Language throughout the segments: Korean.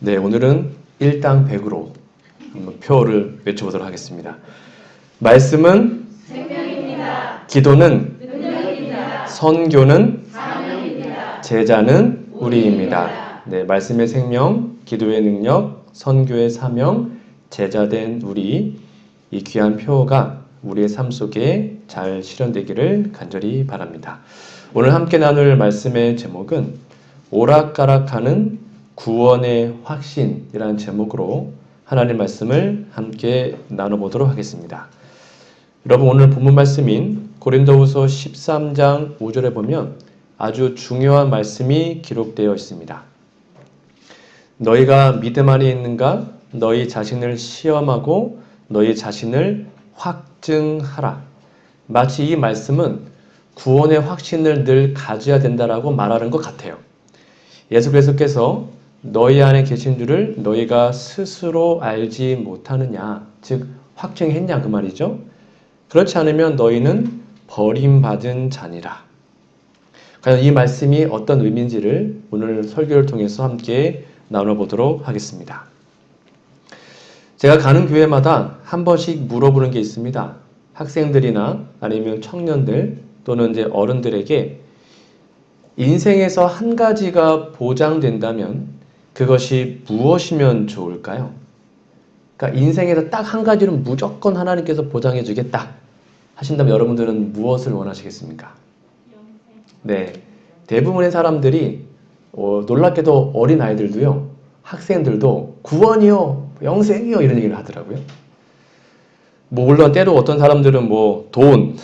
네, 오늘은 일당백으로 한번 표를 외쳐보도록 하겠습니다. 말씀은 생명입니다. 기도는 능력입니다. 선교는 사명입니다. 제자는 우리입니다. 네, 말씀의 생명, 기도의 능력, 선교의 사명, 제자된 우리, 이 귀한 표어가 우리의 삶 속에 잘 실현되기를 간절히 바랍니다. 오늘 함께 나눌 말씀의 제목은 오락가락하는 구원의 확신이라는 제목으로 하나님 말씀을 함께 나눠보도록 하겠습니다. 여러분, 오늘 본문 말씀인 고린도후서 13장 5절에 보면 아주 중요한 말씀이 기록되어 있습니다. 너희가 믿음 안에 있는가? 너희 자신을 시험하고 너희 자신을 확증하라. 마치 이 말씀은 구원의 확신을 늘 가져야 된다라고 말하는 것 같아요. 예수께서 너희 안에 계신 줄을 너희가 스스로 알지 못하느냐, 즉 확증했냐 그 말이죠. 그렇지 않으면 너희는 버림받은 자니라. 과연 이 말씀이 어떤 의미인지를 오늘 설교를 통해서 함께 나눠보도록 하겠습니다. 제가 가는 교회마다 한 번씩 물어보는 게 있습니다. 학생들이나 아니면 청년들 또는 이제 어른들에게 인생에서 한 가지가 보장된다면 그것이 무엇이면 좋을까요? 그러니까 인생에서 딱 한 가지는 무조건 하나님께서 보장해 주겠다 하신다면 여러분들은 무엇을 원하시겠습니까? 네, 대부분의 사람들이 놀랍게도 어린 아이들도요, 학생들도 구원이요, 영생이요 이런 얘기를 하더라고요. 물론 때로 어떤 사람들은 돈,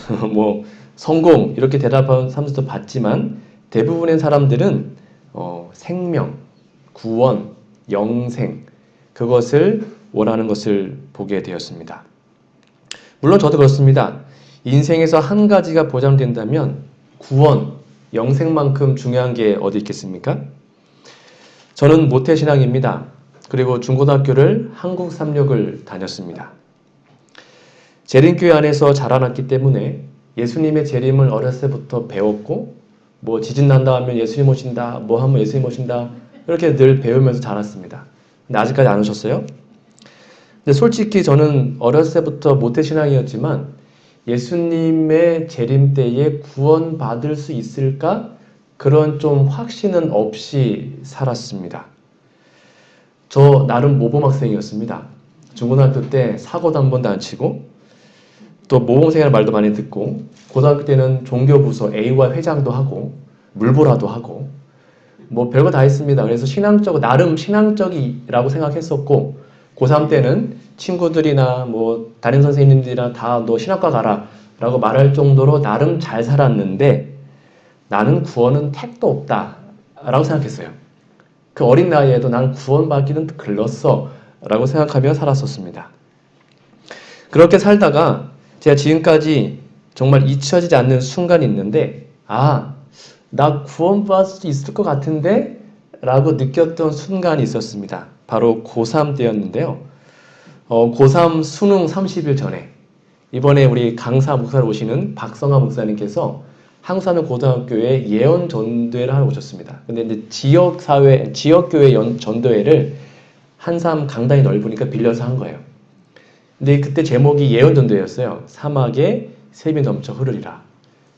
성공 이렇게 대답하는 사람들도 봤지만 대부분의 사람들은 생명, 구원, 영생 그것을 원하는 것을 보게 되었습니다. 물론 저도 그렇습니다. 인생에서 한 가지가 보장된다면 구원, 영생만큼 중요한 게 어디 있겠습니까? 저는 모태신앙입니다. 그리고 중고등학교를 한국삼육을 다녔습니다. 재림교회 안에서 자라났기 때문에 예수님의 재림을 어렸을 때부터 배웠고 지진 난다 하면 예수님 오신다, 하면 예수님 오신다 이렇게 늘 배우면서 자랐습니다. 근데 아직까지 안 오셨어요? 근데 솔직히 저는 어렸을 때부터 모태신앙이었지만 예수님의 재림 때에 구원받을 수 있을까? 그런 좀 확신은 없이 살았습니다. 저 나름 모범학생이었습니다. 중고등학교 때 사고도 한 번도 안 치고 또 모범생이라는 말도 많이 듣고 고등학교 때는 종교부서 A와 회장도 하고 물보라도 하고 별거 다 했습니다. 그래서 나름 신앙적이라고 생각했었고 고3 때는 친구들이나 담임 선생님들이나 다 너 신학과 가라 라고 말할 정도로 나름 잘 살았는데 나는 구원은 택도 없다 라고 생각했어요. 그 어린 나이에도 나는 구원받기는 글렀어 라고 생각하며 살았었습니다. 그렇게 살다가 제가 지금까지 정말 잊혀지지 않는 순간이 있는데 나 구원받을 수 있을 것 같은데? 라고 느꼈던 순간이 있었습니다. 바로 고3 때였는데요. 고3 수능 30일 전에 이번에 우리 강사 목사로 오시는 박성하 목사님께서 한국사는 고등학교에 예언 전도회를 하러 오셨습니다. 근데 이제 지역교회 전도회를 한삼 강당이 넓으니까 빌려서 한 거예요. 근데 그때 제목이 예언 전도회였어요. 사막에 샘이 넘쳐 흐르리라.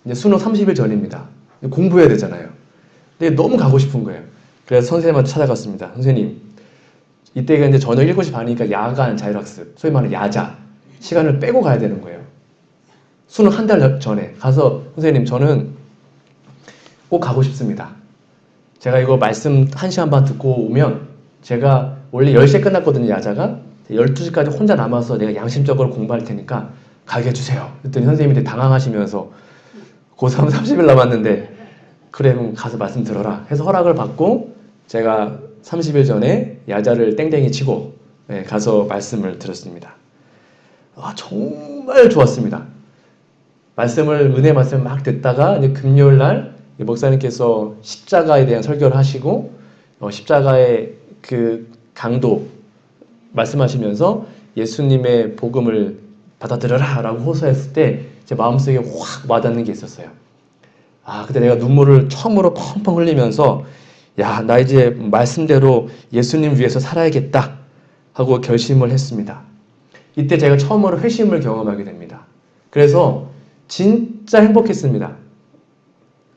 이제 수능 30일 전입니다. 공부해야 되잖아요. 근데 너무 가고 싶은 거예요. 그래서 선생님한테 찾아갔습니다. 선생님, 이때가 이제 저녁 7시 반이니까 야간 자율학습, 소위 말하는 야자 시간을 빼고 가야 되는 거예요. 수능 한 달 전에 가서 선생님 저는 꼭 가고 싶습니다. 제가 이거 말씀 1시간 반 듣고 오면 제가 원래 10시에 끝났거든요. 야자가 12시까지 혼자 남아서 내가 양심적으로 공부할 테니까 가게 해주세요. 그랬더니 선생님이 되게 당황하시면서 고3 30일 남았는데 그래 그럼 가서 말씀 들어라 해서 허락을 받고 제가 30일 전에 야자를 땡땡이 치고 가서 말씀을 들었습니다. 정말 좋았습니다. 은혜 말씀을 막 듣다가 이제 금요일 날 목사님께서 십자가에 대한 설교를 하시고 십자가의 그 강도 말씀하시면서 예수님의 복음을 받아들여라 라고 호소했을 때 제 마음속에 확 와닿는 게 있었어요. 그때 내가 눈물을 처음으로 펑펑 흘리면서 야, 나 이제 말씀대로 예수님 위해서 살아야겠다 하고 결심을 했습니다. 이때 제가 처음으로 회심을 경험하게 됩니다. 그래서 진짜 행복했습니다.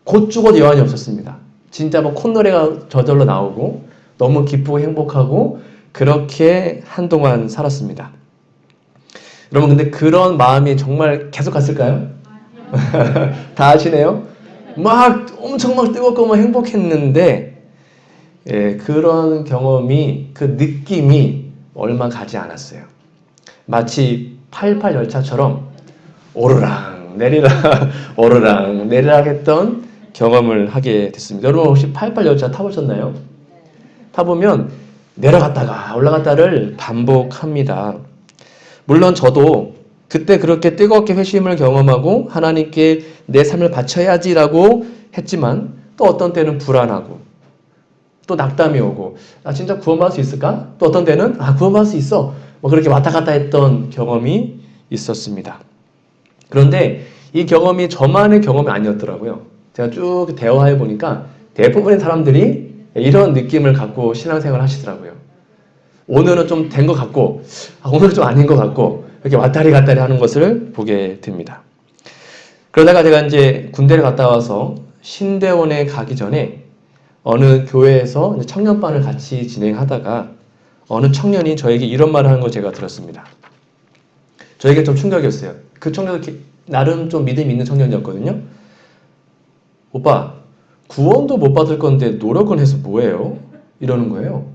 곧 죽어도 여한이 없었습니다. 진짜 뭐 콧노래가 저절로 나오고 너무 기쁘고 행복하고 그렇게 한동안 살았습니다. 여러분 근데 그런 마음이 정말 계속 갔을까요? 다 아시네요? 막 엄청 막 뜨겁고 막 행복했는데 그런 경험이 그 느낌이 얼마 가지 않았어요. 마치 88 열차처럼 오르락 내리락 오르락 내리락 했던 경험을 하게 됐습니다. 여러분 혹시 88 열차 타보셨나요? 타보면 내려갔다가 올라갔다를 반복합니다. 물론 저도 그때 그렇게 뜨겁게 회심을 경험하고 하나님께 내 삶을 바쳐야지라고 했지만 또 어떤 때는 불안하고 또 낙담이 오고 나 진짜 구원받을 수 있을까? 또 어떤 때는 구원받을 수 있어. 뭐 그렇게 왔다 갔다 했던 경험이 있었습니다. 그런데 이 경험이 저만의 경험이 아니었더라고요. 제가 쭉 대화해 보니까 대부분의 사람들이 이런 느낌을 갖고 신앙생활을 하시더라고요. 오늘은 좀 된 것 같고 오늘은 좀 아닌 것 같고 이렇게 왔다리 갔다리 하는 것을 보게 됩니다. 그러다가 제가 이제 군대를 갔다 와서 신대원에 가기 전에 어느 교회에서 청년반을 같이 진행하다가 어느 청년이 저에게 이런 말을 하는 걸 제가 들었습니다. 저에게 좀 충격이었어요. 그 청년은 나름 좀 믿음 있는 청년이었거든요. 오빠, 구원도 못 받을 건데 노력은 해서 뭐해요? 이러는 거예요.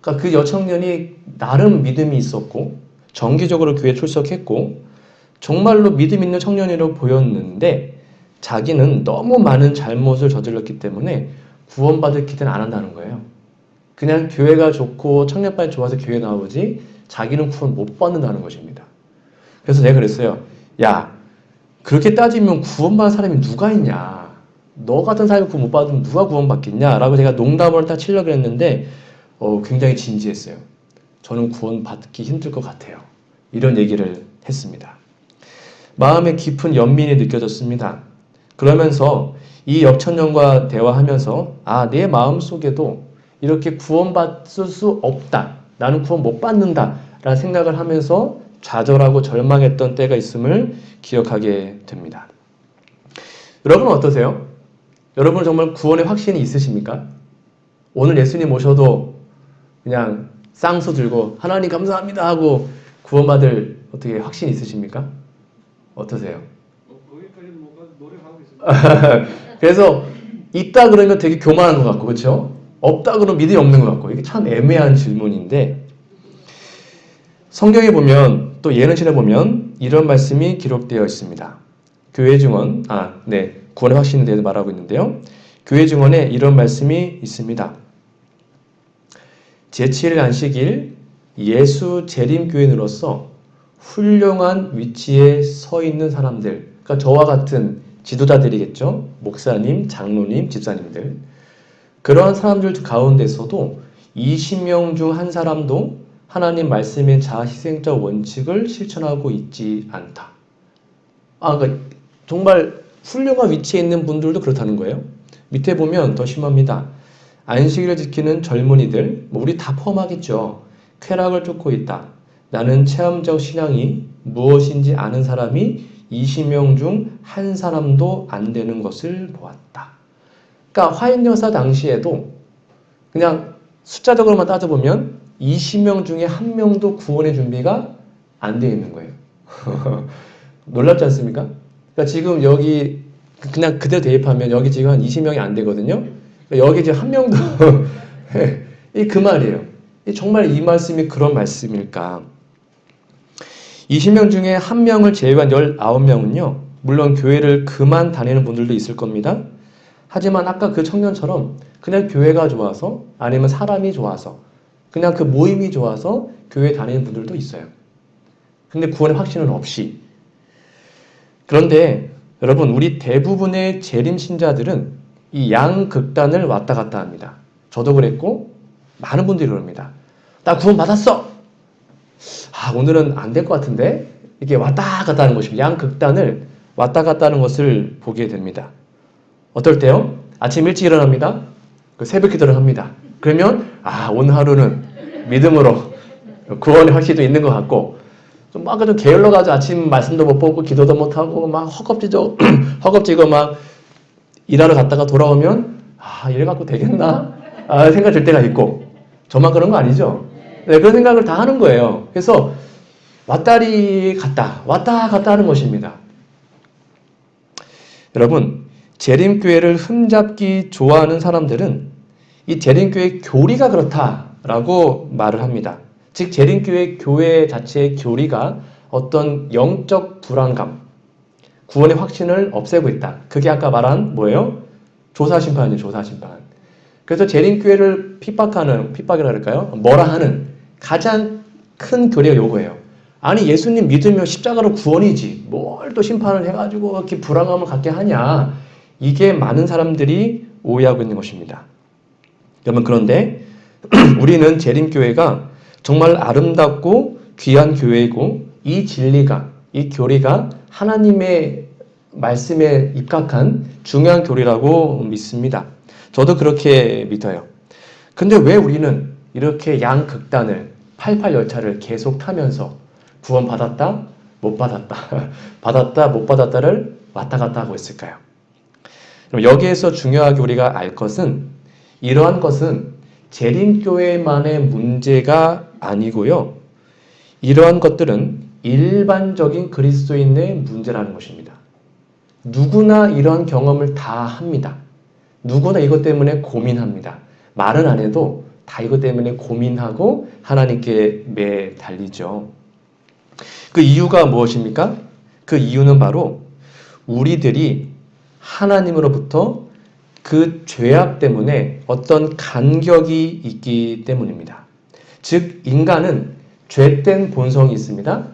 그러니까 그 여청년이 나름 믿음이 있었고 정기적으로 교회 출석했고 정말로 믿음 있는 청년이라고 보였는데 자기는 너무 많은 잘못을 저질렀기 때문에 구원받을 기대는 안 한다는 거예요. 그냥 교회가 좋고 청년반이 좋아서 교회 나오지 자기는 구원 못 받는다는 것입니다. 그래서 내가 그랬어요. 야, 그렇게 따지면 구원받은 사람이 누가 있냐? 너 같은 사람이 구원 못 받으면 누가 구원받겠냐? 라고 제가 농담을 다 치려고 했는데 굉장히 진지했어요. 저는 구원받기 힘들 것 같아요. 이런 얘기를 했습니다. 마음에 깊은 연민이 느껴졌습니다. 그러면서 이 역천년과 대화하면서 내 마음속에도 이렇게 구원받을 수 없다. 나는 구원 못 받는다. 라는 생각을 하면서 좌절하고 절망했던 때가 있음을 기억하게 됩니다. 여러분은 어떠세요? 여러분 정말 구원의 확신이 있으십니까? 오늘 예수님 모셔도 그냥 쌍수 들고 하나님 감사합니다 하고 구원받을 어떻게 확신이 있으십니까? 어떠세요? 거기까지 뭔가 노력하고 있습니다. 그래서 있다 그러면 되게 교만한 것 같고 그렇죠? 없다 그러면 믿음이 없는 것 같고 이게 참 애매한 질문인데 성경에 보면 또 예언신에 보면 이런 말씀이 기록되어 있습니다. 교회 증언, 구원의 확신에 대해서 말하고 있는데요. 교회 증언에 이런 말씀이 있습니다. 제7일 안식일 예수 재림교인으로서 훌륭한 위치에 서 있는 사람들, 그러니까 저와 같은 지도자들이겠죠. 목사님, 장로님, 집사님들. 그러한 사람들 가운데서도 20명 중 한 사람도 하나님 말씀의 자아희생자 원칙을 실천하고 있지 않다. 그러니까 정말 훌륭한 위치에 있는 분들도 그렇다는 거예요. 밑에 보면 더 심합니다. 안식일을 지키는 젊은이들, 우리 다 포함하겠죠. 쾌락을 쫓고 있다. 나는 체험적 신앙이 무엇인지 아는 사람이 20명 중 한 사람도 안 되는 것을 보았다. 그러니까 화인여사 당시에도 그냥 숫자적으로만 따져보면 20명 중에 한 명도 구원의 준비가 안 되어 있는 거예요. 놀랍지 않습니까? 그러니까 지금 여기 그냥 그대로 대입하면 여기 지금 한 20명이 안 되거든요. 여기 지금 한 명도 그 말이에요. 정말 이 말씀이 그런 말씀일까? 20명 중에 한 명을 제외한 19명은요. 물론 교회를 그만 다니는 분들도 있을 겁니다. 하지만 아까 그 청년처럼 그냥 교회가 좋아서 아니면 사람이 좋아서 그냥 그 모임이 좋아서 교회 다니는 분들도 있어요. 근데 구원의 확신은 없이. 그런데 여러분 우리 대부분의 재림신자들은 이 양극단을 왔다 갔다 합니다. 저도 그랬고 많은 분들이 그럽니다. 나 구원 받았어. 오늘은 안 될 것 같은데 이게 왔다 갔다 하는 것입니다. 양극단을 왔다 갔다 하는 것을 보게 됩니다. 어떨 때요? 아침 일찍 일어납니다. 그 새벽 기도를 합니다. 그러면 오늘 하루는 믿음으로 구원의 확신도 있는 것 같고 좀 아까 좀 게을러가지고 아침 말씀도 못 보고 기도도 못 하고 막 허겁지겁 막 일하러 갔다가 돌아오면 이래 갖고 되겠나 생각 들 때가 있고 저만 그런 거 아니죠? 네, 그런 생각을 다 하는 거예요. 그래서 왔다리 갔다 왔다 갔다 하는 것입니다. 여러분 재림교회를 흠잡기 좋아하는 사람들은 이 재림교회 교리가 그렇다라고 말을 합니다. 즉 재림교회 교회 자체의 교리가 어떤 영적 불안감, 구원의 확신을 없애고 있다. 그게 아까 말한 뭐예요? 조사심판이에요. 조사심판. 그래서 재림교회를 핍박이라 할까요? 뭐라 하는 가장 큰 교리가 요거예요. 아니 예수님 믿으면 십자가로 구원이지 뭘 또 심판을 해가지고 이렇게 불안감을 갖게 하냐. 이게 많은 사람들이 오해하고 있는 것입니다. 여러분 그런데 우리는 재림교회가 정말 아름답고 귀한 교회이고 이 진리가 이 교리가 하나님의 말씀에 입각한 중요한 교리라고 믿습니다. 저도 그렇게 믿어요. 근데 왜 우리는 이렇게 양극단을 88 열차를 계속 타면서 구원 받았다 못 받았다 받았다 못 받았다를 왔다 갔다 하고 있을까요? 여기에서 중요하게 우리가 알 것은 이러한 것은 재림교회만의 문제가 아니고요. 이러한 것들은 일반적인 그리스도인의 문제라는 것입니다. 누구나 이러한 경험을 다 합니다. 누구나 이것 때문에 고민합니다. 말은 안 해도 다 이것 때문에 고민하고 하나님께 매달리죠. 그 이유가 무엇입니까? 그 이유는 바로 우리들이 하나님으로부터 그 죄악 때문에 어떤 간격이 있기 때문입니다. 즉 인간은 죄된 본성이 있습니다.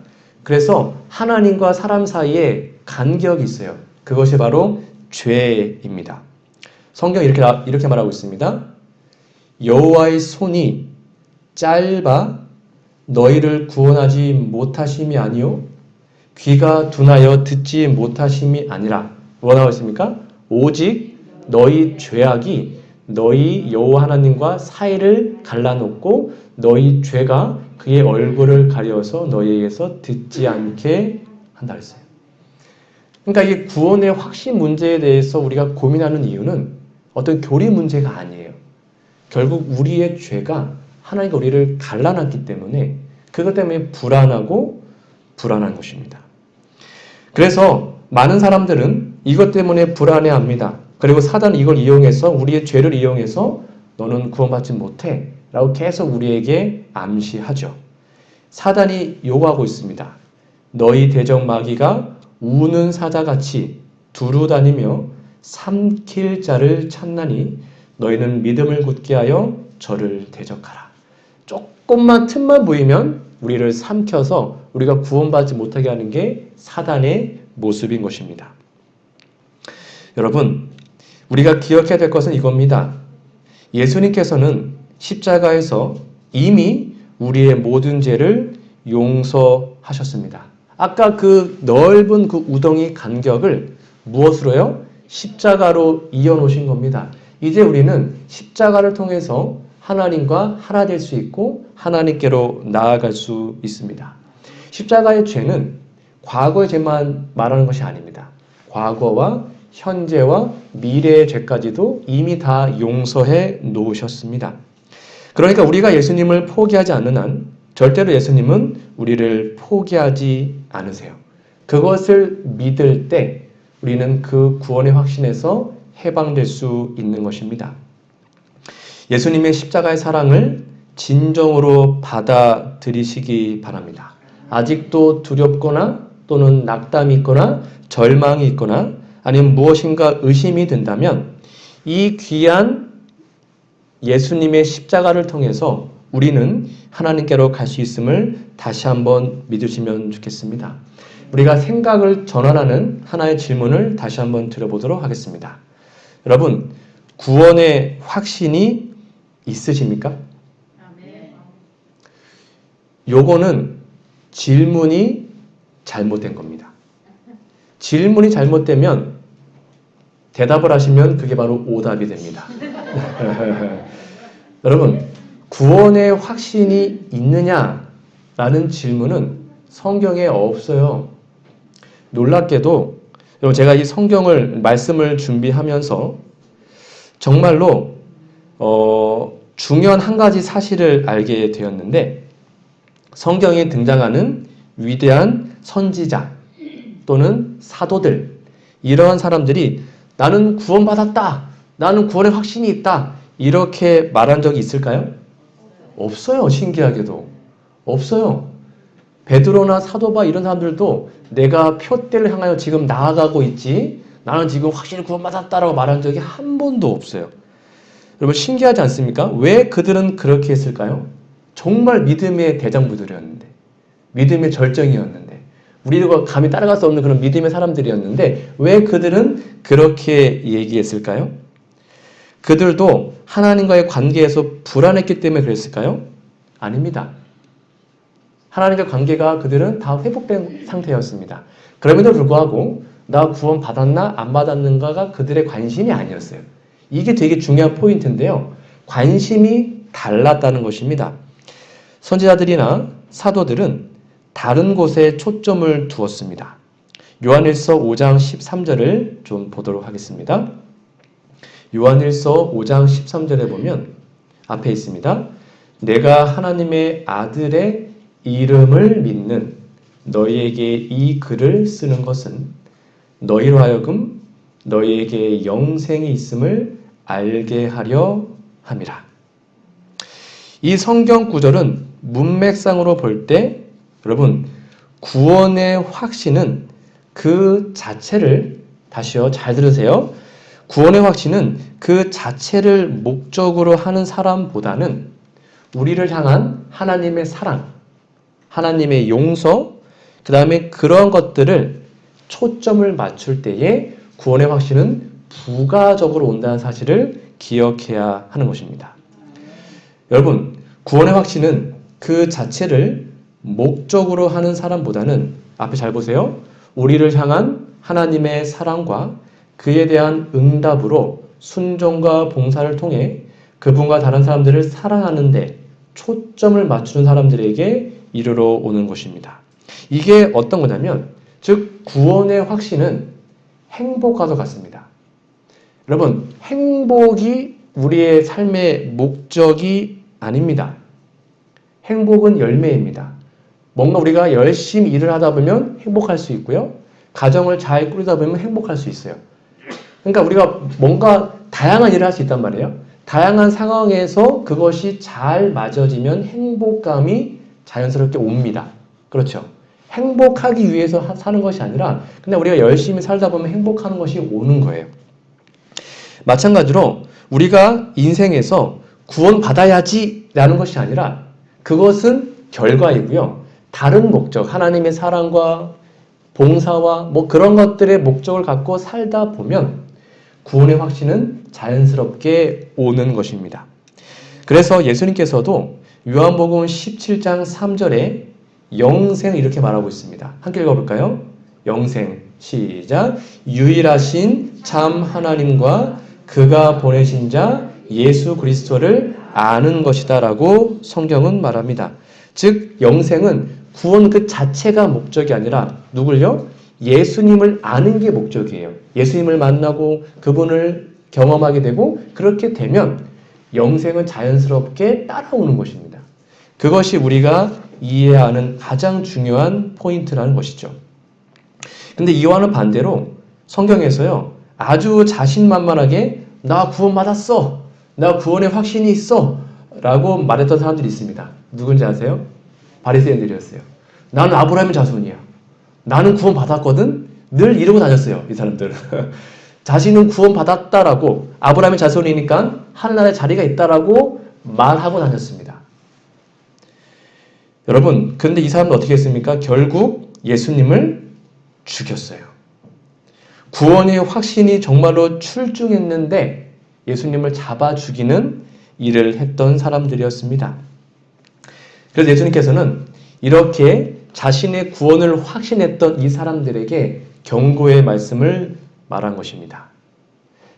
그래서 하나님과 사람 사이에 간격이 있어요. 그것이 바로 죄입니다. 성경이 이렇게 말하고 있습니다. 여호와의 손이 짧아 너희를 구원하지 못하심이 아니요 귀가 둔하여 듣지 못하심이 아니라 뭐라고 했습니까? 오직 너희 죄악이 너희 여호와 하나님과 사이를 갈라놓고 너희 죄가 그의 얼굴을 가려서 너희에게서 듣지 않게 한다 했어요. 그러니까 이 구원의 확신 문제에 대해서 우리가 고민하는 이유는 어떤 교리 문제가 아니에요. 결국 우리의 죄가 하나님과 우리를 갈라놨기 때문에 그것 때문에 불안하고 불안한 것입니다. 그래서 많은 사람들은 이것 때문에 불안해합니다. 그리고 사단은 이걸 이용해서 우리의 죄를 이용해서 너는 구원받지 못해 라고 계속 우리에게 암시하죠. 사단이 요구하고 있습니다. 너희 대적 마귀가 우는 사자같이 두루 다니며 삼킬 자를 찾나니 너희는 믿음을 굳게 하여 저를 대적하라. 조금만 틈만 보이면 우리를 삼켜서 우리가 구원받지 못하게 하는 게 사단의 모습인 것입니다. 여러분, 우리가 기억해야 될 것은 이겁니다. 예수님께서는 십자가에서 이미 우리의 모든 죄를 용서하셨습니다. 아까 그 넓은 그 우덩이 간격을 무엇으로요? 십자가로 이어놓으신 겁니다. 이제 우리는 십자가를 통해서 하나님과 하나 될 수 있고 하나님께로 나아갈 수 있습니다. 십자가의 죄는 과거의 죄만 말하는 것이 아닙니다. 과거와 현재와 미래의 죄까지도 이미 다 용서해 놓으셨습니다. 그러니까 우리가 예수님을 포기하지 않는 한 절대로 예수님은 우리를 포기하지 않으세요. 그것을 믿을 때 우리는 그 구원의 확신에서 해방될 수 있는 것입니다. 예수님의 십자가의 사랑을 진정으로 받아들이시기 바랍니다. 아직도 두렵거나 또는 낙담이 있거나 절망이 있거나 아니면 무엇인가 의심이 든다면 이 귀한 예수님의 십자가를 통해서 우리는 하나님께로 갈 수 있음을 다시 한번 믿으시면 좋겠습니다. 우리가 생각을 전환하는 하나의 질문을 다시 한번 드려보도록 하겠습니다. 여러분, 구원의 확신이 있으십니까? 요거는 질문이 잘못된 겁니다. 질문이 잘못되면 대답을 하시면 그게 바로 오답이 됩니다. 여러분, 구원의 확신이 있느냐라는 질문은 성경에 없어요. 놀랍게도 여러분, 제가 이 성경을 말씀을 준비하면서 정말로 중요한 한 가지 사실을 알게 되었는데, 성경에 등장하는 위대한 선지자 또는 사도들, 이러한 사람들이 나는 구원받았다, 나는 구원의 확신이 있다, 이렇게 말한 적이 있을까요? 없어요. 신기하게도 없어요. 베드로나 사도바 이런 사람들도 내가 표대를 향하여 지금 나아가고 있지, 나는 지금 확실히 구원받았다라고 말한 적이 한 번도 없어요. 여러분, 신기하지 않습니까? 왜 그들은 그렇게 했을까요? 정말 믿음의 대장부들이었는데, 믿음의 절정이었는데, 우리가 감히 따라갈 수 없는 그런 믿음의 사람들이었는데 왜 그들은 그렇게 얘기했을까요? 그들도 하나님과의 관계에서 불안했기 때문에 그랬을까요? 아닙니다. 하나님과 관계가 그들은 다 회복된 상태였습니다. 그럼에도 불구하고 나 구원 받았나 안 받았는가가 그들의 관심이 아니었어요. 이게 되게 중요한 포인트인데요. 관심이 달랐다는 것입니다. 선지자들이나 사도들은 다른 곳에 초점을 두었습니다. 요한일서 5장 13절을 좀 보도록 하겠습니다. 요한일서 5장 13절에 보면 앞에 있습니다. 내가 하나님의 아들의 이름을 믿는 너희에게 이 글을 쓰는 것은 너희로 하여금 너희에게 영생이 있음을 알게 하려 함이라. 이 성경 구절은 문맥상으로 볼 때 여러분, 구원의 확신은 그 자체를, 다시요, 잘 들으세요. 구원의 확신은 그 자체를 목적으로 하는 사람보다는 우리를 향한 하나님의 사랑, 하나님의 용서, 그 다음에 그런 것들을 초점을 맞출 때에 구원의 확신은 부가적으로 온다는 사실을 기억해야 하는 것입니다. 여러분, 구원의 확신은 그 자체를 목적으로 하는 사람보다는, 앞에 잘 보세요, 우리를 향한 하나님의 사랑과 그에 대한 응답으로 순종과 봉사를 통해 그분과 다른 사람들을 사랑하는 데 초점을 맞추는 사람들에게 이르러 오는 것입니다. 이게 어떤 거냐면, 즉 구원의 확신은 행복과도 같습니다. 여러분, 행복이 우리의 삶의 목적이 아닙니다. 행복은 열매입니다. 뭔가 우리가 열심히 일을 하다 보면 행복할 수 있고요. 가정을 잘 꾸리다 보면 행복할 수 있어요. 그러니까 우리가 뭔가 다양한 일을 할 수 있단 말이에요. 다양한 상황에서 그것이 잘 맞아지면 행복감이 자연스럽게 옵니다. 그렇죠? 행복하기 위해서 사는 것이 아니라 그냥 우리가 열심히 살다 보면 행복하는 것이 오는 거예요. 마찬가지로 우리가 인생에서 구원받아야지 라는 것이 아니라 그것은 결과이고요. 다른 목적, 하나님의 사랑과 봉사와 뭐 그런 것들의 목적을 갖고 살다 보면 구원의 확신은 자연스럽게 오는 것입니다. 그래서 예수님께서도 요한복음 17장 3절에 영생 이렇게 말하고 있습니다. 함께 읽어볼까요? 영생, 시작. 유일하신 참 하나님과 그가 보내신 자 예수 그리스도를 아는 것이다 라고 성경은 말합니다. 즉 영생은 구원 그 자체가 목적이 아니라 누굴요? 예수님을 아는 게 목적이에요. 예수님을 만나고 그분을 경험하게 되고 그렇게 되면 영생은 자연스럽게 따라오는 것입니다. 그것이 우리가 이해해야 하는 가장 중요한 포인트라는 것이죠. 근데 이와는 반대로 성경에서요, 아주 자신만만하게 나 구원받았어, 나 구원의 확신이 있어 라고 말했던 사람들이 있습니다. 누군지 아세요? 바리새인들이었어요. 나는 아브라함의 자손이야. 나는 구원받았거든? 늘 이러고 다녔어요. 이 사람들은. 자신은 구원받았다라고, 아브라함의 자손이니까 하늘나라에 자리가 있다라고 말하고 다녔습니다. 여러분, 그런데 이 사람은 어떻게 했습니까? 결국 예수님을 죽였어요. 구원의 확신이 정말로 출중했는데 예수님을 잡아 죽이는 일을 했던 사람들이었습니다. 그래서 예수님께서는 이렇게 자신의 구원을 확신했던 이 사람들에게 경고의 말씀을 말한 것입니다.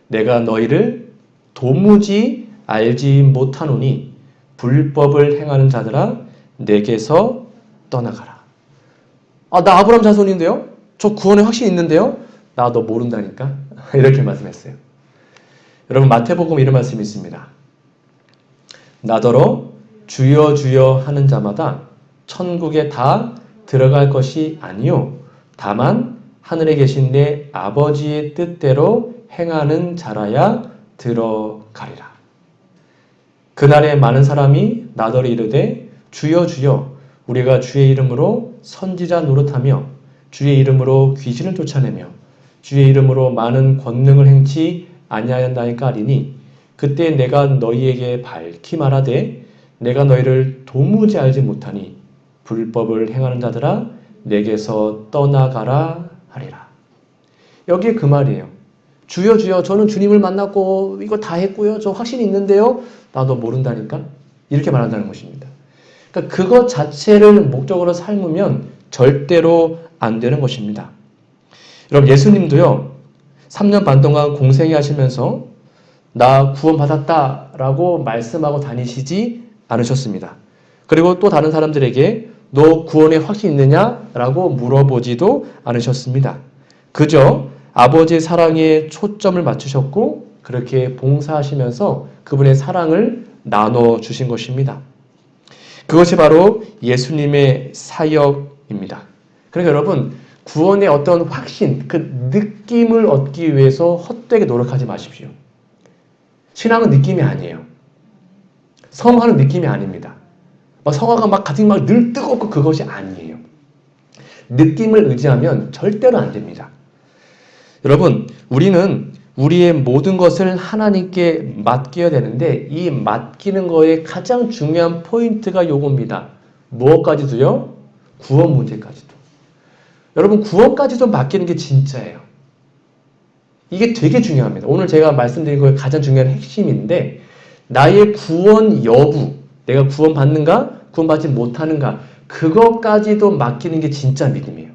내가 너희를 도무지 알지 못하노니 불법을 행하는 자들아 내게서 떠나가라. 나 아브라함 자손인데요? 저 구원의 확신이 있는데요? 나 너 모른다니까? 이렇게 말씀했어요. 여러분 마태복음 이런 말씀이 있습니다. 나더러 주여 주여 하는 자마다 천국에 다 들어갈 것이 아니요 다만 하늘에 계신 내 아버지의 뜻대로 행하는 자라야 들어가리라. 그날에 많은 사람이 나더러 이르되 주여 주여 우리가 주의 이름으로 선지자 노릇하며 주의 이름으로 귀신을 쫓아내며 주의 이름으로 많은 권능을 행치 아니하였나이까 하리니 그때 내가 너희에게 밝히 말하되 내가 너희를 도무지 알지 못하니 불법을 행하는 자들아 내게서 떠나가라 하리라. 여기에 그 말이에요. 주여 주여 저는 주님을 만났고 이거 다 했고요. 저 확신이 있는데요. 나도 모른다니까. 이렇게 말한다는 것입니다. 그러니까 그것 자체를 목적으로 삶으면 절대로 안 되는 것입니다. 여러분 예수님도요. 3년 반 동안 공생애 하시면서 나 구원받았다 라고 말씀하고 다니시지 않으셨습니다. 그리고 또 다른 사람들에게 너 구원에 확신 있느냐? 라고 물어보지도 않으셨습니다. 그저 아버지의 사랑에 초점을 맞추셨고 그렇게 봉사하시면서 그분의 사랑을 나눠주신 것입니다. 그것이 바로 예수님의 사역입니다. 그러니까 여러분 구원의 어떤 확신, 그 느낌을 얻기 위해서 헛되게 노력하지 마십시오. 신앙은 느낌이 아니에요. 성화는 느낌이 아닙니다. 성화가 가슴이 늘 뜨겁고 그것이 아니에요. 느낌을 의지하면 절대로 안 됩니다. 여러분, 우리는 우리의 모든 것을 하나님께 맡겨야 되는데 이 맡기는 거에 가장 중요한 포인트가 요겁니다. 무엇까지도요? 구원 문제까지도. 여러분 구원까지도 맡기는 게 진짜예요. 이게 되게 중요합니다. 오늘 제가 말씀드린 거에 가장 중요한 핵심인데 나의 구원 여부, 내가 구원받는가? 구원받지 못하는가? 그것까지도 맡기는 게 진짜 믿음이에요.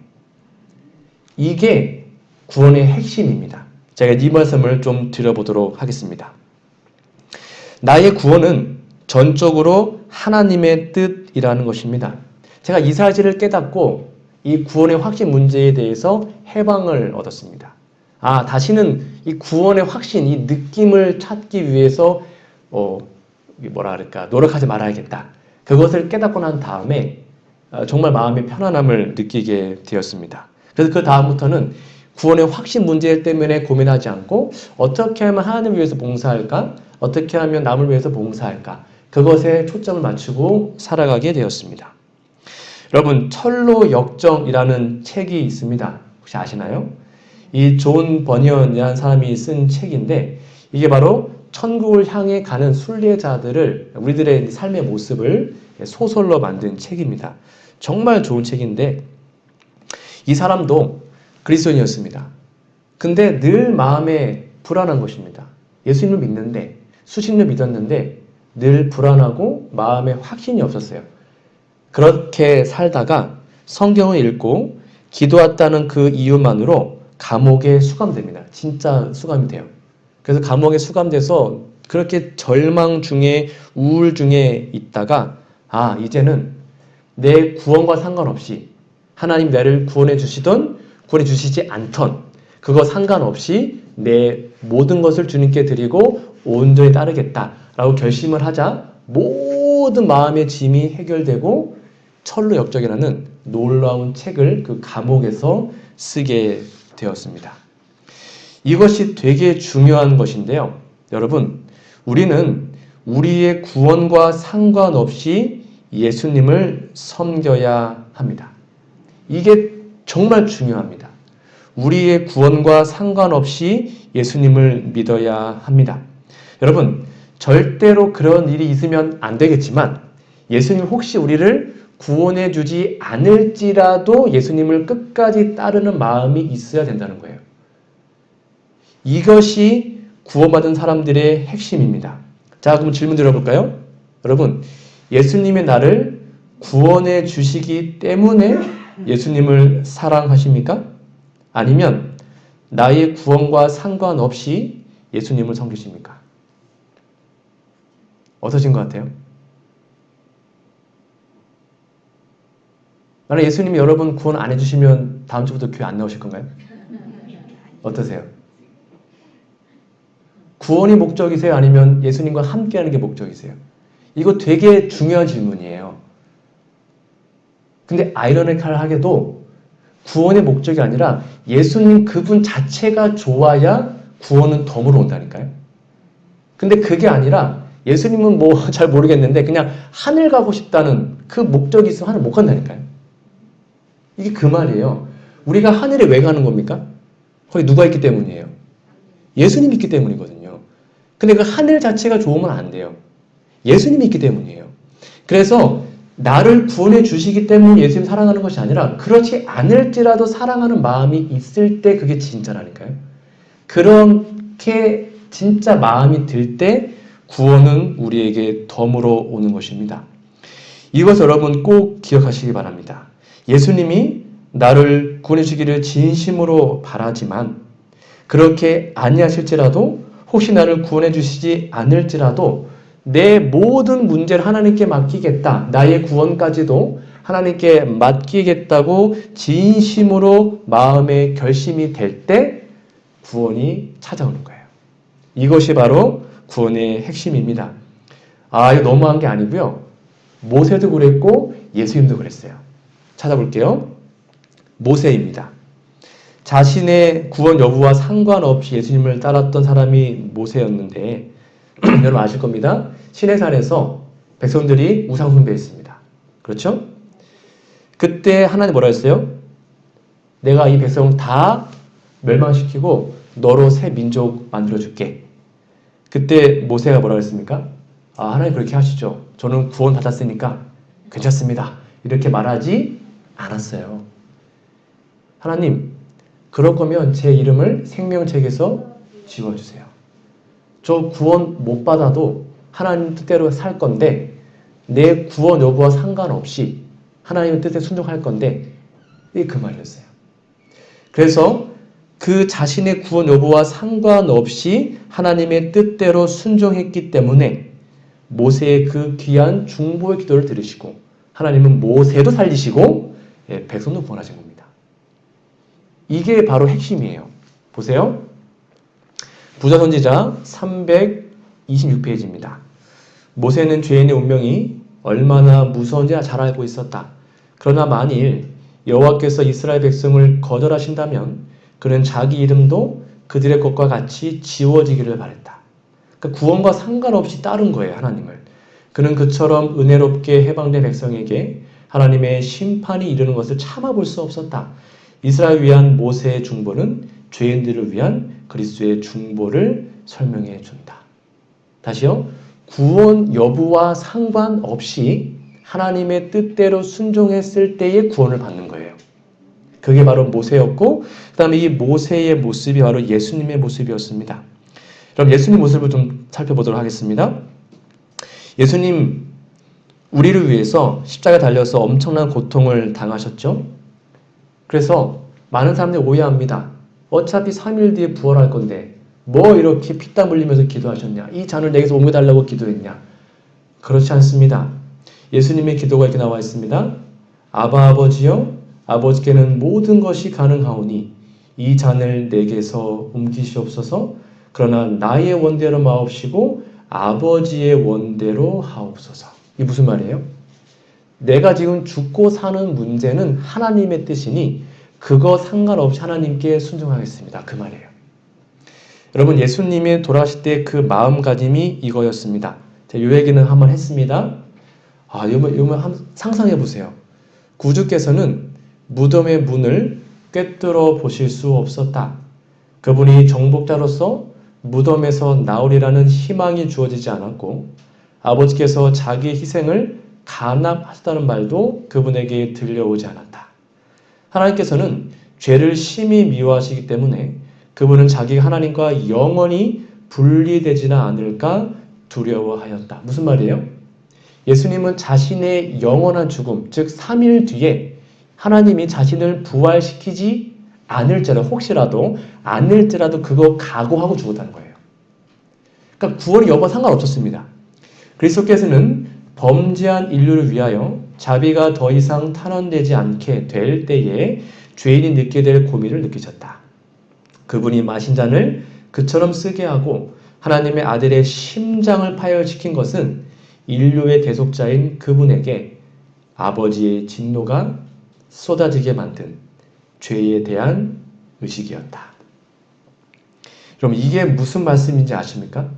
이게 구원의 핵심입니다. 제가 이 말씀을 좀 드려보도록 하겠습니다. 나의 구원은 전적으로 하나님의 뜻이라는 것입니다. 제가 이 사실을 깨닫고 이 구원의 확신 문제에 대해서 해방을 얻었습니다. 다시는 이 구원의 확신, 이 느낌을 찾기 위해서 노력하지 말아야겠다. 그것을 깨닫고 난 다음에 정말 마음의 편안함을 느끼게 되었습니다. 그래서 그 다음부터는 구원의 확신 문제 때문에 고민하지 않고 어떻게 하면 하나님을 위해서 봉사할까? 어떻게 하면 남을 위해서 봉사할까? 그것에 초점을 맞추고 살아가게 되었습니다. 여러분, 철로 역정이라는 책이 있습니다. 혹시 아시나요? 이 존 버니언이라는 사람이 쓴 책인데 이게 바로 천국을 향해 가는 순례자들을 우리들의 삶의 모습을 소설로 만든 책입니다. 정말 좋은 책인데 이 사람도 그리스도인이었습니다. 근데 늘 마음에 불안한 것입니다. 예수님을 믿는데 수십 년 믿었는데 늘 불안하고 마음에 확신이 없었어요. 그렇게 살다가 성경을 읽고 기도했다는 그 이유만으로 감옥에 수감됩니다. 진짜 수감이 돼요. 그래서 감옥에 수감돼서 그렇게 절망 중에 우울 중에 있다가 이제는 내 구원과 상관없이 하나님 나를 구원해 주시던 구원해 주시지 않던 그거 상관없이 내 모든 것을 주님께 드리고 온전히 따르겠다라고 결심을 하자 모든 마음의 짐이 해결되고 철로 역정이라는 놀라운 책을 그 감옥에서 쓰게 되었습니다. 이것이 되게 중요한 것인데요. 여러분, 우리는 우리의 구원과 상관없이 예수님을 섬겨야 합니다. 이게 정말 중요합니다. 우리의 구원과 상관없이 예수님을 믿어야 합니다. 여러분, 절대로 그런 일이 있으면 안 되겠지만 예수님 혹시 우리를 구원해 주지 않을지라도 예수님을 끝까지 따르는 마음이 있어야 된다는 거예요. 이것이 구원받은 사람들의 핵심입니다. 자, 그럼 질문 드려볼까요? 여러분, 예수님의 나를 구원해 주시기 때문에 예수님을 사랑하십니까? 아니면 나의 구원과 상관없이 예수님을 섬기십니까? 어떠신 것 같아요? 만약 예수님이 여러분 구원 안 해주시면 다음 주부터 교회 안 나오실 건가요? 어떠세요? 구원이 목적이세요? 아니면 예수님과 함께하는 게 목적이세요? 이거 되게 중요한 질문이에요. 근데 아이러니컬하게도 구원의 목적이 아니라 예수님 그분 자체가 좋아야 구원은 덤으로 온다니까요. 근데 그게 아니라 예수님은 뭐 잘 모르겠는데 그냥 하늘 가고 싶다는 그 목적이 있으면 하늘 못 간다니까요. 이게 그 말이에요. 우리가 하늘에 왜 가는 겁니까? 거기 누가 있기 때문이에요? 예수님이 있기 때문이거든요. 근데 그 하늘 자체가 좋으면 안 돼요. 예수님이 있기 때문이에요. 그래서 나를 구원해 주시기 때문에 예수님 사랑하는 것이 아니라 그렇지 않을지라도 사랑하는 마음이 있을 때 그게 진짜라니까요. 그렇게 진짜 마음이 들 때 구원은 우리에게 덤으로 오는 것입니다. 이것을 여러분 꼭 기억하시기 바랍니다. 예수님이 나를 구원해 주기를 진심으로 바라지만 그렇게 아니하실지라도 혹시 나를 구원해 주시지 않을지라도 내 모든 문제를 하나님께 맡기겠다. 나의 구원까지도 하나님께 맡기겠다고 진심으로 마음의 결심이 될 때 구원이 찾아오는 거예요. 이것이 바로 구원의 핵심입니다. 아, 이거 너무한 게 아니고요. 모세도 그랬고 예수님도 그랬어요. 찾아볼게요. 모세입니다. 자신의 구원 여부와 상관없이 예수님을 따랐던 사람이 모세였는데 여러분 아실 겁니다. 시내산에서 백성들이 우상 숭배했습니다. 그렇죠? 그때 하나님 뭐라 했어요? 내가 이 백성 다 멸망시키고 너로 새 민족 만들어줄게. 그때 모세가 뭐라 했습니까? 아, 하나님 그렇게 하시죠. 저는 구원 받았으니까 괜찮습니다. 이렇게 말하지 않았어요. 하나님, 그럴 거면 제 이름을 생명책에서 지워주세요. 저 구원 못 받아도 하나님 뜻대로 살 건데 내 구원 여부와 상관없이 하나님의 뜻에 순종할 건데 이게 그 말이었어요. 그래서 그 자신의 구원 여부와 상관없이 하나님의 뜻대로 순종했기 때문에 모세의 그 귀한 중보의 기도를 들으시고 하나님은 모세도 살리시고 백성도 구원하신 겁니다. 이게 바로 핵심이에요. 보세요. 부자선지자 326페이지입니다. 모세는 죄인의 운명이 얼마나 무서운지 잘 알고 있었다. 그러나 만일 여호와께서 이스라엘 백성을 거절하신다면 그는 자기 이름도 그들의 것과 같이 지워지기를 바랬다. 그러니까 구원과 상관없이 따른 거예요, 하나님을. 그는 그처럼 은혜롭게 해방된 백성에게 하나님의 심판이 이르는 것을 참아볼 수 없었다. 이스라엘을 위한 모세의 중보는 죄인들을 위한 그리스도의 중보를 설명해 준다. 다시요. 구원 여부와 상관없이 하나님의 뜻대로 순종했을 때의 구원을 받는 거예요. 그게 바로 모세였고 그 다음에 이 모세의 모습이 바로 예수님의 모습이었습니다. 그럼 예수님 모습을 좀 살펴보도록 하겠습니다. 예수님 우리를 위해서 십자가에 달려서 엄청난 고통을 당하셨죠. 그래서 많은 사람들이 오해합니다. 어차피 3일 뒤에 부활할 건데 뭐 이렇게 피땀 흘리면서 기도하셨냐. 이 잔을 내게서 옮겨달라고 기도했냐. 그렇지 않습니다. 예수님의 기도가 이렇게 나와 있습니다. 아바 아버지여 아버지께는 모든 것이 가능하오니 이 잔을 내게서 옮기시옵소서. 그러나 나의 원대로 마옵시고 아버지의 원대로 하옵소서. 이게 무슨 말이에요? 내가 지금 죽고 사는 문제는 하나님의 뜻이니 그거 상관없이 하나님께 순종하겠습니다. 그 말이에요. 여러분 예수님이 돌아가실 때 그 마음가짐이 이거였습니다. 제가 이 얘기는 한번 했습니다. 이거 상상해 보세요. 구주께서는 무덤의 문을 꿰뚫어 보실 수 없었다. 그분이 정복자로서 무덤에서 나오리라는 희망이 주어지지 않았고 아버지께서 자기의 희생을 감납하셨다는 말도 그분에게 들려오지 않았다. 하나님께서는 죄를 심히 미워하시기 때문에 그분은 자기가 하나님과 영원히 분리되지는 않을까 두려워하였다. 무슨 말이에요? 예수님은 자신의 영원한 죽음, 즉 3일 뒤에 하나님이 자신을 부활시키지 않을지라도 혹시라도 않을지라도 그거 각오하고 죽었다는 거예요. 그러니까 구원이 여부와 상관없었습니다. 그리스도께서는 범죄한 인류를 위하여 자비가 더 이상 탄원되지 않게 될 때에 죄인이 느끼게 될 고민을 느끼셨다. 그분이 마신 잔을 그처럼 쓰게 하고 하나님의 아들의 심장을 파열시킨 것은 인류의 대속자인 그분에게 아버지의 진노가 쏟아지게 만든 죄에 대한 의식이었다. 그럼 이게 무슨 말씀인지 아십니까?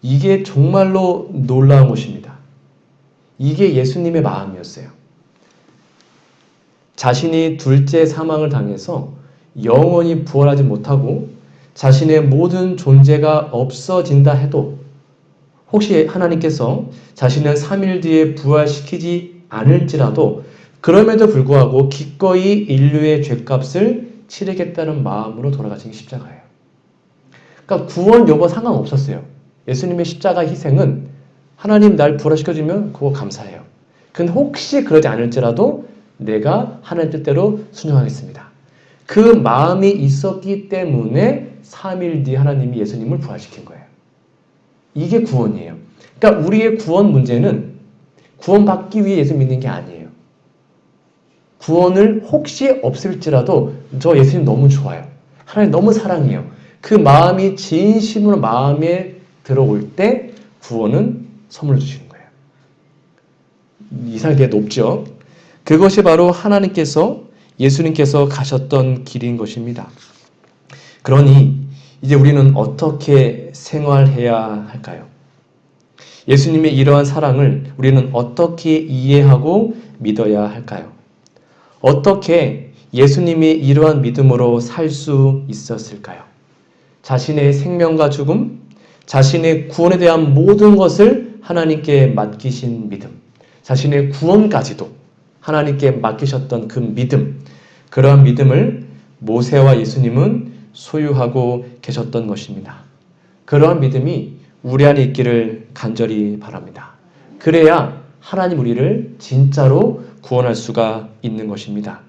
이게 정말로 놀라운 것입니다. 이게 예수님의 마음이었어요. 자신이 둘째 사망을 당해서 영원히 부활하지 못하고 자신의 모든 존재가 없어진다 해도 혹시 하나님께서 자신을 3일 뒤에 부활시키지 않을지라도 그럼에도 불구하고 기꺼이 인류의 죄값을 치르겠다는 마음으로 돌아가신 게 십자가예요. 그러니까 구원 여부 상관없었어요. 예수님의 십자가 희생은 하나님 날 부활시켜주면 그거 감사해요. 근데 혹시 그러지 않을지라도 내가 하나님 뜻대로 순종하겠습니다. 그 마음이 있었기 때문에 3일 뒤에 하나님이 예수님을 부활시킨 거예요. 이게 구원이에요. 그러니까 우리의 구원 문제는 구원받기 위해 예수 믿는 게 아니에요. 구원을 혹시 없을지라도 저 예수님 너무 좋아요. 하나님 너무 사랑해요. 그 마음이 진심으로 마음에 들어올 때 구원은 선물로 주시는 거예요. 이상하게 높죠? 그것이 바로 하나님께서 예수님께서 가셨던 길인 것입니다. 그러니 이제 우리는 어떻게 생활해야 할까요? 예수님의 이러한 사랑을 우리는 어떻게 이해하고 믿어야 할까요? 어떻게 예수님이 이러한 믿음으로 살 수 있었을까요? 자신의 생명과 죽음, 자신의 구원에 대한 모든 것을 하나님께 맡기신 믿음, 자신의 구원까지도 하나님께 맡기셨던 그 믿음, 그러한 믿음을 모세와 예수님은 소유하고 계셨던 것입니다. 그러한 믿음이 우리 안에 있기를 간절히 바랍니다. 그래야 하나님 우리를 진짜로 구원할 수가 있는 것입니다.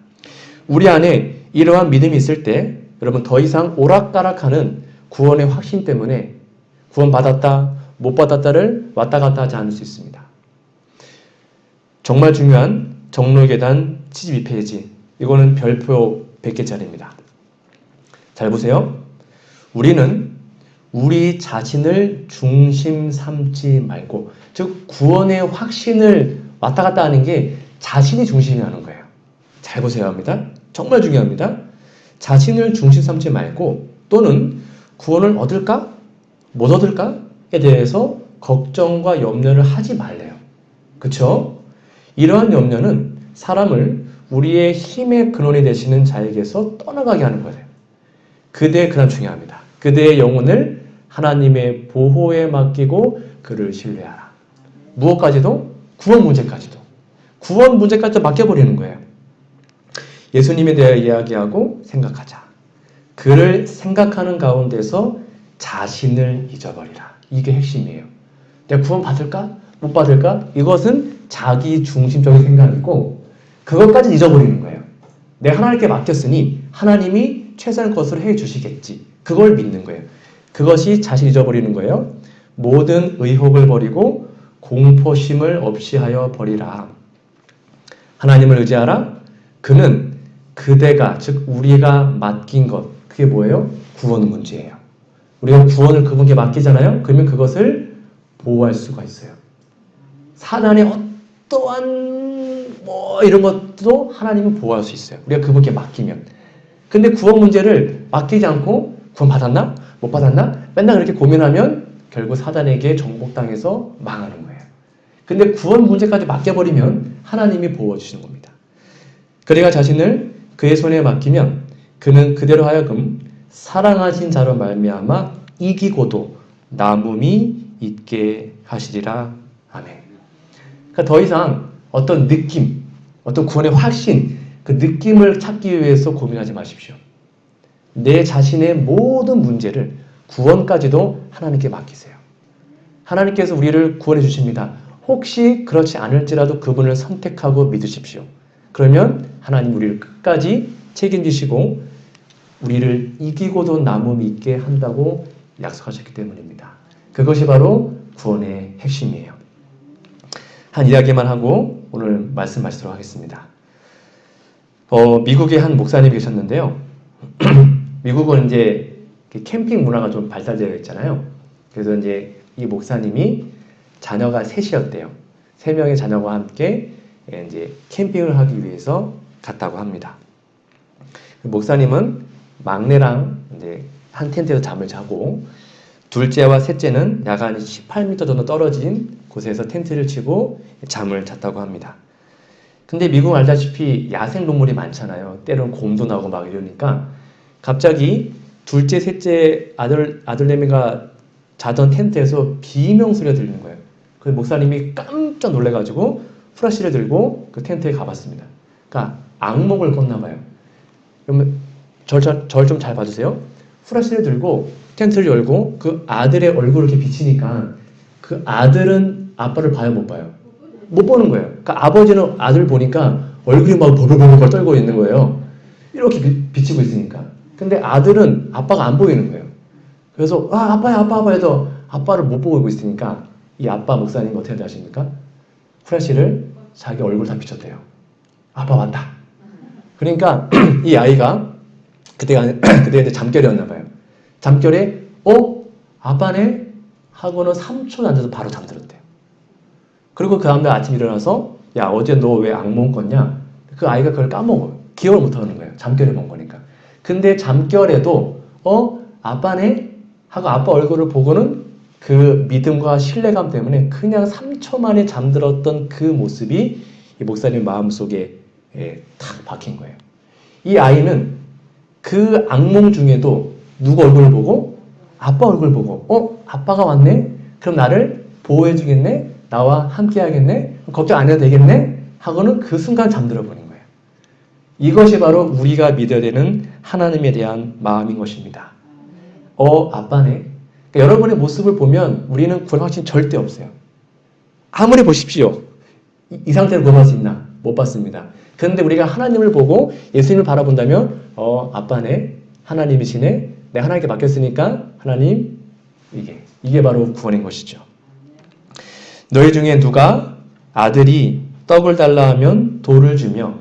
우리 안에 이러한 믿음이 있을 때 여러분 더 이상 오락가락하는 구원의 확신 때문에 구원받았다, 못 받았다를 왔다 갔다 하지 않을 수 있습니다. 정말 중요한 정로의 계단 72페이지. 이거는 별표 100개짜리입니다. 잘 보세요. 우리는 우리 자신을 중심 삼지 말고, 즉 구원의 확신을 왔다 갔다 하는 게 자신이 중심이 하는 거예요. 잘 보세요 합니다. 정말 중요합니다. 자신을 중심 삼지 말고 또는 구원을 얻을까? 못 얻을까?에 대해서 걱정과 염려를 하지 말래요. 그렇죠? 이러한 염려는 사람을 우리의 힘의 근원이 되시는 자에게서 떠나가게 하는 거예요. 그대 그럼 중요합니다. 그대의 영혼을 하나님의 보호에 맡기고 그를 신뢰하라. 무엇까지도? 구원 문제까지도. 구원 문제까지 맡겨버리는 거예요. 예수님에 대해 이야기하고 생각하자. 그를 생각하는 가운데서 자신을 잊어버리라. 이게 핵심이에요. 내가 구원 받을까? 못 받을까? 이것은 자기 중심적인 생각이고 그것까지 잊어버리는 거예요. 내가 하나님께 맡겼으니 하나님이 최선의 것을 해주시겠지. 그걸 믿는 거예요. 그것이 자신 잊어버리는 거예요. 모든 의혹을 버리고 공포심을 없이 하여 버리라. 하나님을 의지하라. 그는 그대가 즉 우리가 맡긴 것 그게 뭐예요? 구원 문제예요. 우리가 구원을 그분께 맡기잖아요. 그러면 그것을 보호할 수가 있어요. 사단의 어떠한 이런 것도 하나님은 보호할 수 있어요. 우리가 그분께 맡기면. 근데 구원 문제를 맡기지 않고 구원 받았나? 못 받았나? 맨날 그렇게 고민하면 결국 사단에게 정복당해서 망하는 거예요. 근데 구원 문제까지 맡겨버리면 하나님이 보호해 주시는 겁니다. 그대가 자신을 그의 손에 맡기면 그는 그대로 하여금 사랑하신 자로 말미암아 이기고도 남음이 있게 하시리라. 아멘. 그러니까 더 이상 어떤 느낌, 어떤 구원의 확신, 그 느낌을 찾기 위해서 고민하지 마십시오. 내 자신의 모든 문제를 구원까지도 하나님께 맡기세요. 하나님께서 우리를 구원해 주십니다. 혹시 그렇지 않을지라도 그분을 선택하고 믿으십시오. 그러면 하나님 우리를 끝까지 책임지시고 우리를 이기고도 남음이 있게 한다고 약속하셨기 때문입니다. 그것이 바로 구원의 핵심이에요. 한 이야기만 하고 오늘 말씀 마치도록 하겠습니다. 미국에 한 목사님이 계셨는데요. 미국은 이제 캠핑 문화가 좀 발달되어 있잖아요. 그래서 이제 이 목사님이 자녀가 셋이었대요. 3명의 자녀와 함께 이제 캠핑을 하기 위해서 갔다고 합니다. 목사님은 막내랑 이제 한 텐트에서 잠을 자고 둘째와 셋째는 약 한 18m 정도 떨어진 곳에서 텐트를 치고 잠을 잤다고 합니다. 근데 미국 알다시피 야생동물이 많잖아요. 때로는 곰도 나오고 막 이러니까 갑자기 둘째, 셋째 아들내미가 자던 텐트에서 비명소리가 들리는 거예요. 그 목사님이 깜짝 놀래가지고 후라시를 들고 그 텐트에 가봤습니다. 그러니까 악몽을 꿨나 봐요. 그러면 절 좀 잘 봐주세요. 후라시를 들고 텐트를 열고 그 아들의 얼굴을 이렇게 비치니까 그 아들은 아빠를 봐요, 못 봐요? 못 보는 거예요. 그러니까 아버지는 아들 보니까 얼굴이 막 버글버글 떨고 있는 거예요. 이렇게 비치고 있으니까. 근데 아들은 아빠가 안 보이는 거예요. 그래서 아빠야 아빠 해서 아빠를 못 보고 있으니까 이 아빠 목사님은 어떻게 하십니까? 후라시를 자기 얼굴 다 비쳤대요. 아빠 왔다. 그러니까 이 아이가 그때 이제 잠결이었나 봐요. 잠결에 아빠네 하고는 3초 앉아서 바로 잠들었대요. 그리고 그 다음날 아침 일어나서 야 어제 너 왜 악몽 꿨냐? 그 아이가 그걸 까먹어요. 기억을 못하는 거예요. 잠결에 본 거니까. 근데 잠결에도 아빠네 하고 아빠 얼굴을 보고는 그 믿음과 신뢰감 때문에 그냥 3초 만에 잠들었던 그 모습이 이 목사님 마음속에 탁 박힌 거예요. 이 아이는 그 악몽 중에도 누구 얼굴을 보고? 아빠 얼굴 보고 아빠가 왔네? 그럼 나를 보호해 주겠네? 나와 함께 하겠네? 걱정 안 해도 되겠네? 하고는 그 순간 잠들어 버린 거예요. 이것이 바로 우리가 믿어야 되는 하나님에 대한 마음인 것입니다. 아빠네. 그러니까 여러분의 모습을 보면 우리는 구원 확신 절대 없어요. 아무리 보십시오. 이 상태로 구원할 수 있나? 못 봤습니다. 그런데 우리가 하나님을 보고 예수님을 바라본다면 아빠네, 하나님이시네, 내가 하나님께 맡겼으니까 하나님, 이게 바로 구원인 것이죠. 너희 중에 누가 아들이 떡을 달라 하면 돌을 주며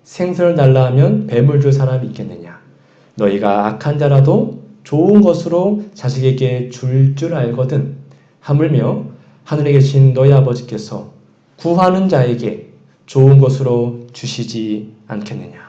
생선을 달라 하면 뱀을 줄 사람이 있겠느냐? 너희가 악한 자라도 좋은 것으로 자식에게 줄 알거든. 하물며 하늘에 계신 너희 아버지께서 구하는 자에게 좋은 것으로 주시지 않겠느냐?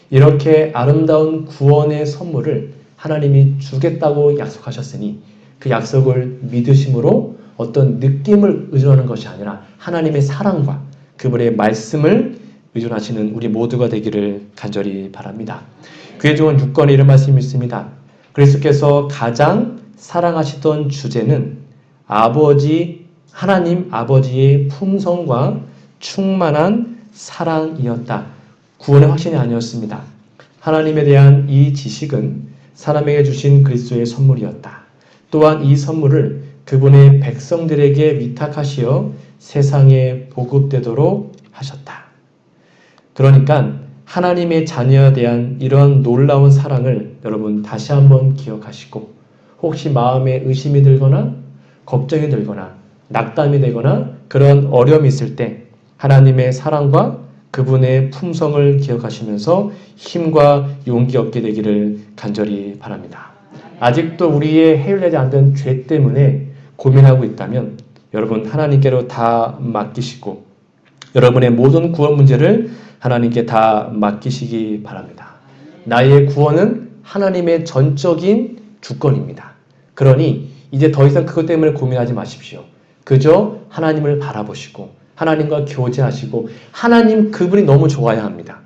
이렇게 아름다운 구원의 선물을 하나님이 주겠다고 약속하셨으니 그 약속을 믿으심으로 어떤 느낌을 의존하는 것이 아니라 하나님의 사랑과 그분의 말씀을 의존하시는 우리 모두가 되기를 간절히 바랍니다. 구해종은 6권에 이런 말씀이 있습니다. 그리스도께서 가장 사랑하시던 주제는 하나님 아버지의 풍성과 충만한 사랑이었다. 구원의 확신이 아니었습니다. 하나님에 대한 이 지식은 사람에게 주신 그리스도의 선물이었다. 또한 이 선물을 그분의 백성들에게 위탁하시어 세상에 보급되도록 하셨다. 그러니까 하나님의 자녀에 대한 이런 놀라운 사랑을 여러분 다시 한번 기억하시고 혹시 마음에 의심이 들거나 걱정이 들거나 낙담이 되거나 그런 어려움이 있을 때 하나님의 사랑과 그분의 품성을 기억하시면서 힘과 용기 얻게 되기를 간절히 바랍니다. 아직도 우리의 해결되지 않은 죄 때문에 고민하고 있다면 여러분 하나님께로 다 맡기시고 여러분의 모든 구원 문제를 하나님께 다 맡기시기 바랍니다. 나의 구원은 하나님의 전적인 주권입니다. 그러니 이제 더 이상 그것 때문에 고민하지 마십시오. 그저 하나님을 바라보시고 하나님과 교제하시고 하나님 그분이 너무 좋아야 합니다.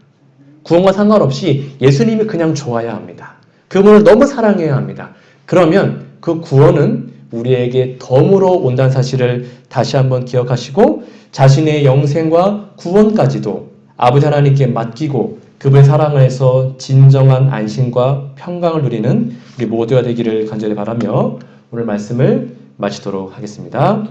구원과 상관없이 예수님이 그냥 좋아야 합니다. 그분을 너무 사랑해야 합니다. 그러면 그 구원은 우리에게 덤으로 온다는 사실을 다시 한번 기억하시고 자신의 영생과 구원까지도 아버지 하나님께 맡기고 그분의 사랑을 해서 진정한 안심과 평강을 누리는 우리 모두가 되기를 간절히 바라며 오늘 말씀을 마치도록 하겠습니다.